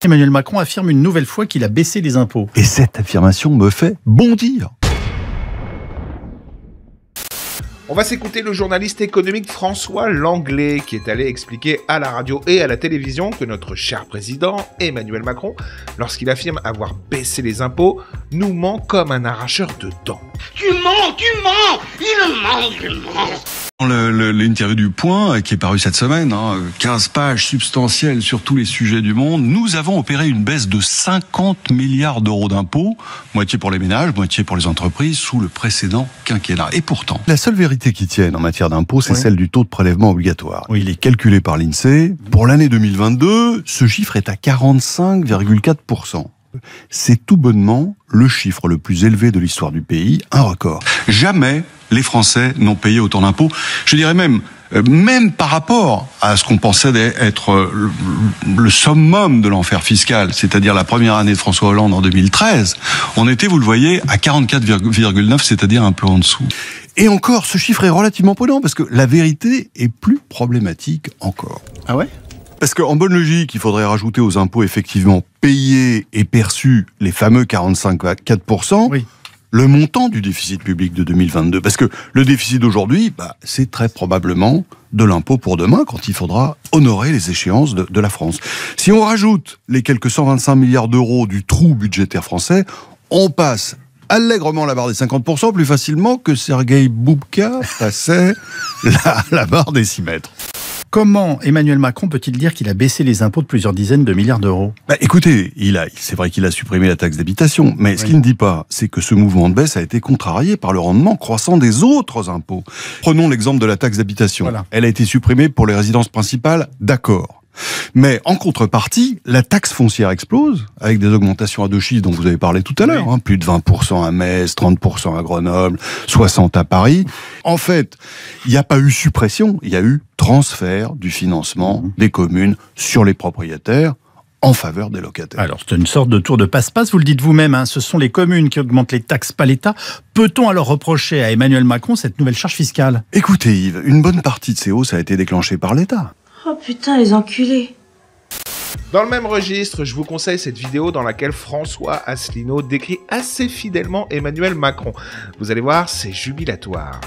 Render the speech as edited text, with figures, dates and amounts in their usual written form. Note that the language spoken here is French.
Emmanuel Macron affirme une nouvelle fois qu'il a baissé les impôts. Et cette affirmation me fait bondir. On va s'écouter le journaliste économique François Langlais qui est allé expliquer à la radio et à la télévision que notre cher président Emmanuel Macron, lorsqu'il affirme avoir baissé les impôts, nous ment comme un arracheur de dents. Tu mens, il ment. L'interview du Point, qui est paru cette semaine, 15 pages substantielles sur tous les sujets du monde, nous avons opéré une baisse de 50 milliards d'euros d'impôts, moitié pour les ménages, moitié pour les entreprises, sous le précédent quinquennat. Et pourtant... La seule vérité qui tienne en matière d'impôts, c'est Oui. celle du taux de prélèvement obligatoire. Oui. Il est calculé par l'INSEE. Pour l'année 2022, ce chiffre est à 45,4%. C'est tout bonnement le chiffre le plus élevé de l'histoire du pays, un record. Jamais les Français n'ont payé autant d'impôts. Je dirais même par rapport à ce qu'on pensait être le summum de l'enfer fiscal, c'est-à-dire la première année de François Hollande en 2013, on était, vous le voyez, à 44,9, c'est-à-dire un peu en dessous. Et encore, ce chiffre est relativement prudent, parce que la vérité est plus problématique encore. Ah ouais? Parce qu'en bonne logique, il faudrait rajouter aux impôts effectivement payés et perçus les fameux 45,4%, Oui. le montant du déficit public de 2022. Parce que le déficit d'aujourd'hui, c'est très probablement de l'impôt pour demain, quand il faudra honorer les échéances de la France. Si on rajoute les quelques 125 milliards d'euros du trou budgétaire français, on passe allègrement la barre des 50% plus facilement que Sergueï Boubka passait la barre des 6 mètres. Comment Emmanuel Macron peut-il dire qu'il a baissé les impôts de plusieurs dizaines de milliards d'euros? Écoutez, c'est vrai qu'il a supprimé la taxe d'habitation, mais ce qu'il ne dit pas, c'est que ce mouvement de baisse a été contrarié par le rendement croissant des autres impôts. Prenons l'exemple de la taxe d'habitation. Voilà. Elle a été supprimée pour les résidences principales, d'accord. Mais en contrepartie, la taxe foncière explose, avec des augmentations à deux chiffres dont vous avez parlé tout à l'heure, plus de 20% à Metz, 30% à Grenoble, 60% à Paris. En fait, il n'y a pas eu suppression, il y a eu transfert du financement des communes sur les propriétaires en faveur des locataires. Alors, c'est une sorte de tour de passe-passe, vous le dites vous-même, ce sont les communes qui augmentent les taxes, pas l'État. Peut-on alors reprocher à Emmanuel Macron cette nouvelle charge fiscale? Écoutez Yves, une bonne partie de ces hausses a été déclenchée par l'État. Oh putain, les enculés. Dans le même registre, je vous conseille cette vidéo dans laquelle François Asselineau décrit assez fidèlement Emmanuel Macron. Vous allez voir, c'est jubilatoire.